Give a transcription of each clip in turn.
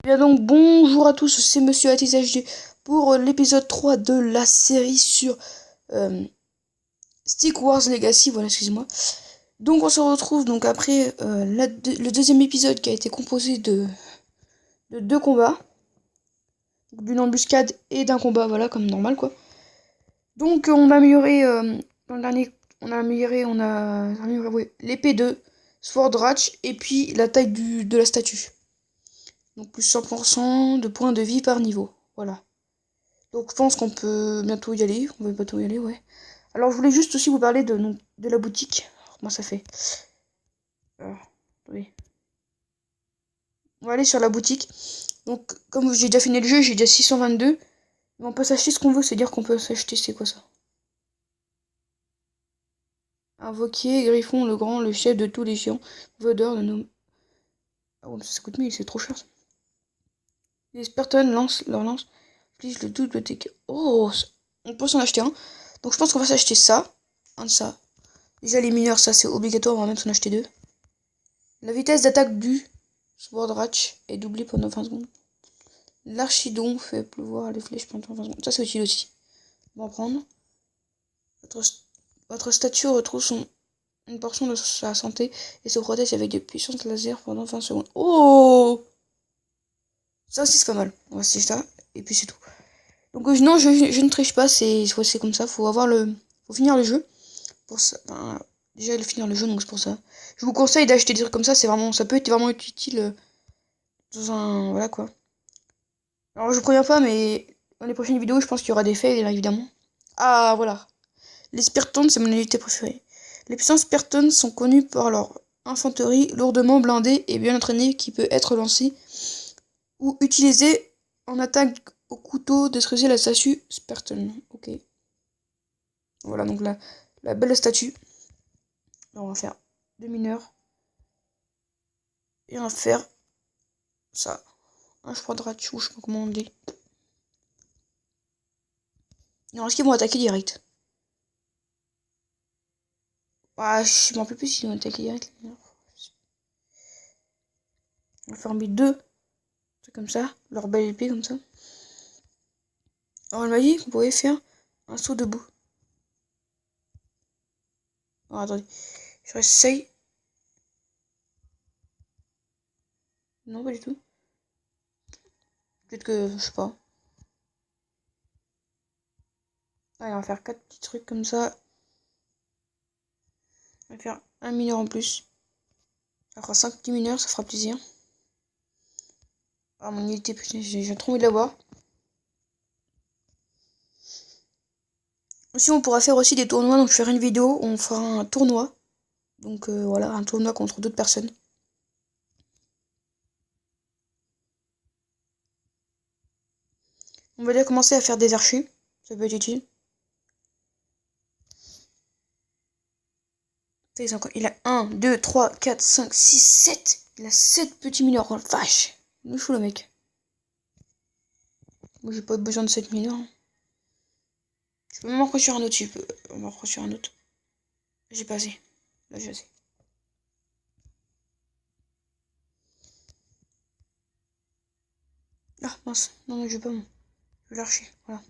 Bien donc bonjour à tous, c'est Monsieur ATSHD pour l'épisode 3 de la série sur euh, Stick Wars Legacy, voilà excusez-moi. Donc on se retrouve donc après le deuxième épisode qui a été composé de deux combats, d'une embuscade et d'un combat, voilà comme normal quoi. Donc on a amélioré dans le dernier, on a amélioré ouais, l'épée de Sword Ratch et puis la taille de la statue. Donc plus 100% de points de vie par niveau, voilà. Donc je pense qu'on peut bientôt y aller. On va bientôt y aller, ouais. Alors je voulais juste aussi vous parler de la boutique. Alors, comment ça fait oui. On va aller sur la boutique. Donc comme j'ai déjà fini le jeu, j'ai déjà 622. Mais on peut s'acheter ce qu'on veut, c'est-à-dire qu'on peut s'acheter, c'est quoi ça? Invoquer Griffon le grand, le chef de tous les géants. Vaudeur de nos... Ah ouais, mais ça coûte 1000, c'est trop cher ça. Les Spartans lancent leur lance. Please le double TK. Oh, on peut s'en acheter un. Donc je pense qu'on va s'acheter ça. Un de ça. Déjà les mineurs, ça c'est obligatoire, on va même s'en acheter deux. La vitesse d'attaque du Sword Ratch est doublée pendant 20 secondes. L'archidon fait pleuvoir les flèches pendant 20 secondes. Ça c'est utile aussi. On va en prendre. Votre statue retrouve une portion de sa santé et se protège avec des puissances laser pendant 20 secondes. Oh, ça aussi c'est pas mal. On va essayer ça. Et puis c'est tout. Donc non, je ne triche pas. C'est comme ça. Faut finir le jeu. Pour ça. Enfin, déjà finir le jeu, donc c'est pour ça. Je vous conseille d'acheter des trucs comme ça. Ça peut être vraiment utile dans un... Voilà quoi. Alors je vous préviens pas, mais dans les prochaines vidéos, je pense qu'il y aura des fails, là, évidemment. Ah, voilà. Les Spartans, c'est mon unité préférée. Les puissants Spartans sont connus par leur infanterie lourdement blindée et bien entraînée qui peut être lancée ou utilisée en attaque au couteau, détruisez la statue Spartan. Ok. Voilà, donc la belle statue. Alors, on va faire deux mineurs. Et on va faire ça. Un je crois de Ratchou, je sais pas comment on dit. Alors, est-ce qu'ils vont attaquer direct? Ah, je m'en rappelle plus s'ils vont attaquer direct. On va faire deux. C'est comme ça. Leur belle épée comme ça. Alors, elle m'a dit qu'on pouvait faire un saut debout. Alors, attendez. Je réessaye. Non, pas du tout. Peut-être que, je sais pas. Allez, on va faire quatre petits trucs comme ça. On va faire un mineur en plus. Ça fera 5 petits mineurs, ça fera plaisir. Ah, mon unité, j'ai trop envie de l'avoir. Aussi, on pourra faire aussi des tournois. Donc, je ferai une vidéo où on fera un tournoi. Donc, voilà, un tournoi contre d'autres personnes. On va déjà commencer à faire des archers. Ça peut être utile. Il a 1, 2, 3, 4, 5, 6, 7. Il a 7 petits mineurs. Oh, vache. Il me fout le mec. Moi, j'ai pas besoin de 7 mineurs. Je peux même en reconstruire un autre si je peux. On va en reconstruire un autre. J'ai pas assez. Là, j'ai assez. Ah, mince. Non, non, je veux pas, moi. Je veux l'archer. Voilà.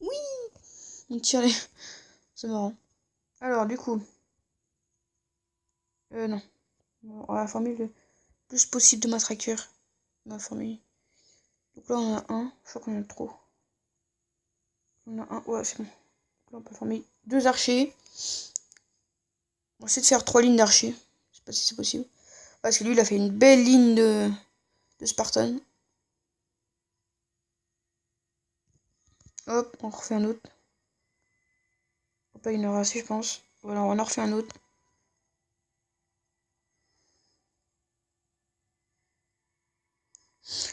Oui. On tire les... C'est marrant. Alors, du coup... non. On va former le plus possible de matraqueurs. On va former... Donc là, on en a un. Je crois qu'on en a trop. On a un. Ouais, c'est bon. Donc là, on peut former deux archers. On va essayer de faire 3 lignes d'archers. Je sais pas si c'est possible. Parce que lui, il a fait une belle ligne de Spartan. Hop, on refait un autre. Hop, là, il y en aura assez, je pense. Voilà, on en refait un autre.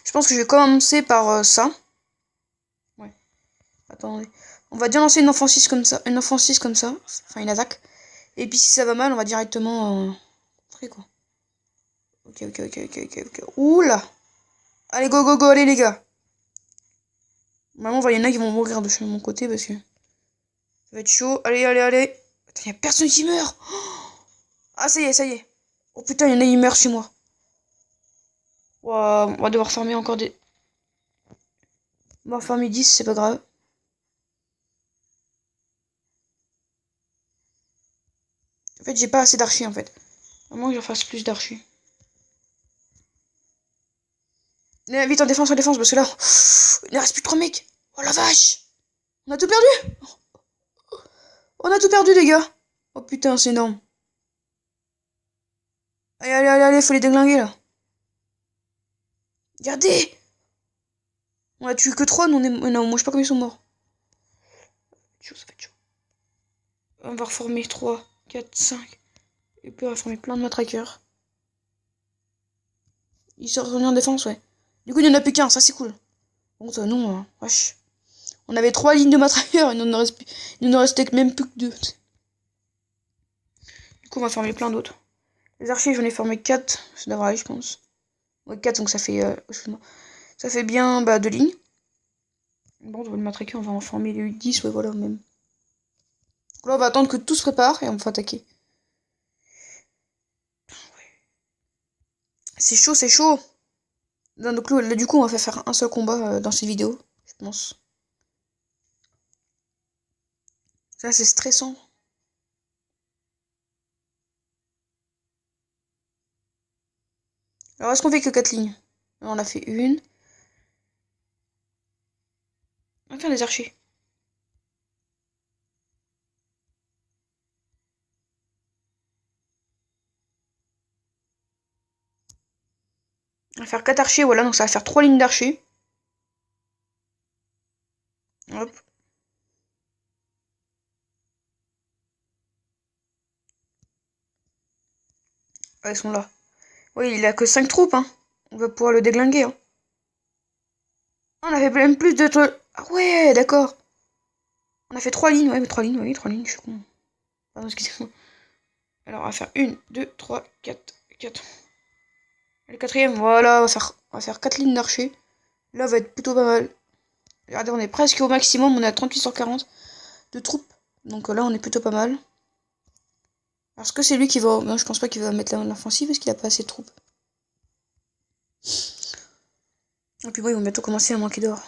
Je pense que je vais commencer par ça. Ouais. Attendez. On va déjà lancer une offensive comme ça. Une offensive comme ça. Enfin, une attaque. Et puis si ça va mal, on va directement... Après, quoi. Ok, ok, ok, ok, ok, ok. Oula. Allez, go, go, go, allez, les gars. Normalement, il y en a qui vont mourir de chez mon côté parce que... Ça va être chaud. Allez, allez, allez. Attends, y a personne qui meurt. Ah, ça y est, ça y est. Oh putain, il y en a, il meurt chez moi. Ouah, on va devoir farmer encore des... On va farmer 10, c'est pas grave. En fait, j'ai pas assez d'archers, en fait. À moins que j'en fasse plus d'archers. Vite, en défense, parce que là... Il ne reste plus que 3 mecs. Oh la vache. On a tout perdu. On a tout perdu, les gars. Oh putain, c'est énorme. Allez, allez, allez, allez, faut les déglinguer, là. Regardez. On a tué que 3, nous on est... Non, moi je sais pas comment ils sont morts. Ça fait chaud. On va reformer 3, 4, 5. Et puis on va former plein de matraqueurs. Ils sont revenus en défense, ouais. Du coup, il n'y en a plus qu'un, ça c'est cool. Bon, ça, non, wesh. On avait 3 lignes de matraqueurs, il ne restait même plus que 2. Du coup, on va former plein d'autres. Les archers, j'en ai formé 4. Ça devrait aller, je pense. Ouais, 4, donc ça fait... excuse-moi. Ça fait bien 2 lignes. Bon, le matraqueur, on va en former 10, ouais, voilà, même. Donc là, on va attendre que tout se prépare et on va attaquer. C'est chaud, c'est chaud. Donc là, du coup, on va faire un seul combat dans cette vidéo, je pense. Ça, c'est stressant. Alors, est-ce qu'on fait que 4 lignes? On en a fait une. On va faire les archers. On va faire 4 archers, voilà, donc ça va faire 3 lignes d'archers. Hop. Ah, ils sont là. Oui, il a que 5 troupes, hein. On va pouvoir le déglinguer, hein. On avait même plus de... Ah ouais, d'accord. On a fait 3 lignes, ouais, mais 3 lignes, oui, 3 lignes, je suis con. Pardon, excusez-moi. Alors, on va faire 1, 2, 3, 4, 4. Le quatrième, voilà, on va faire 4 lignes d'archers. Là, va être plutôt pas mal. Regardez, on est presque au maximum, on est à 38 sur 40 de troupes. Donc là, on est plutôt pas mal. Parce que c'est lui qui va... Non, je pense pas qu'il va mettre l'offensive parce qu'il a pas assez de troupes. Et puis bon, ils vont bientôt commencer à manquer d'or.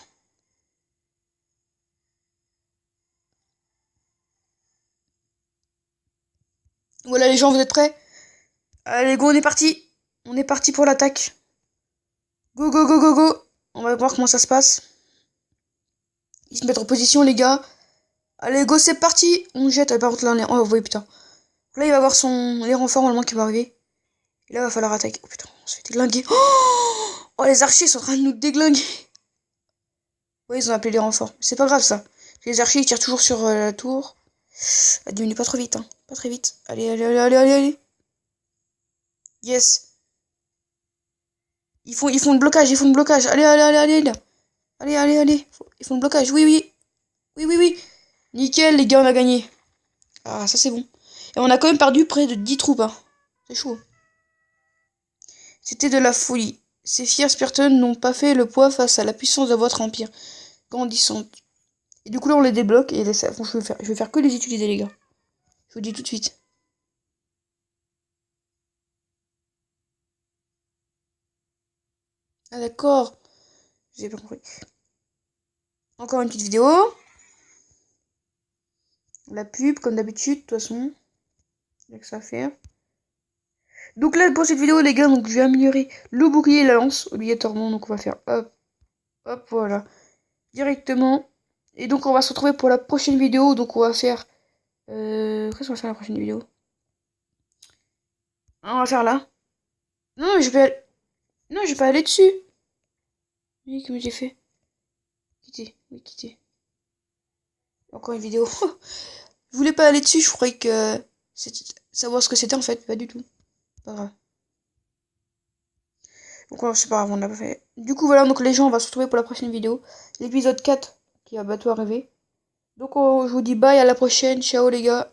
Voilà les gens, vous êtes prêts? Allez, go, on est parti. On est parti pour l'attaque. Go, go, go, go, go. On va voir comment ça se passe. Ils se mettent en position, les gars. Allez, go, c'est parti. On jette. Par contre, là, on est... Oh, oui, putain. Là, il va avoir les renforts, normalement, qui vont arriver. Et là, il va falloir attaquer. Oh, putain, on se fait déglinguer. Oh, les archers sont en train de nous déglinguer. Ouais, ils ont appelé les renforts. C'est pas grave, ça. Les archers, ils tirent toujours sur la tour. Diminue pas trop vite, hein. Pas très vite. Allez, allez, allez, allez, allez, allez. Yes. Ils font le blocage, ils font le blocage. Allez, allez, allez, allez, là. Allez, allez, allez. Ils font le blocage. Oui, oui. Oui, oui, oui. Nickel, les gars, on a gagné. Ah, ça, c'est bon. Et on a quand même perdu près de 10 troupes, hein. C'est chaud. C'était de la folie. Ces fiers Spirton n'ont pas fait le poids face à la puissance de votre empire grandissante. Et du coup, là, on les débloque. Et bon, je vais faire que les utiliser, les gars. Je vous le dis tout de suite. Ah, d'accord. J'ai pas compris. Encore une petite vidéo. La pub, comme d'habitude, de toute façon. Il y a que ça à faire. Donc là, pour cette vidéo, les gars, donc je vais améliorer le bouclier et la lance, obligatoirement. Donc on va faire hop, hop, voilà. Directement. Et donc on va se retrouver pour la prochaine vidéo. Donc on va faire... Qu'est-ce qu'on va faire la prochaine vidéo? On va faire là. Non, je vais... Non, je vais pas aller dessus. Oui, comment j'ai fait? Quitter, oui, quitter. Encore une vidéo. Je voulais pas aller dessus, je croyais que... savoir ce que c'était en fait, pas du tout. Pas grave. Donc c'est pas grave, on l'a pas fait. Du coup voilà, donc les gens, on va se retrouver pour la prochaine vidéo. L'épisode 4 qui va bientôt arriver. Donc je vous dis bye, à la prochaine, ciao les gars.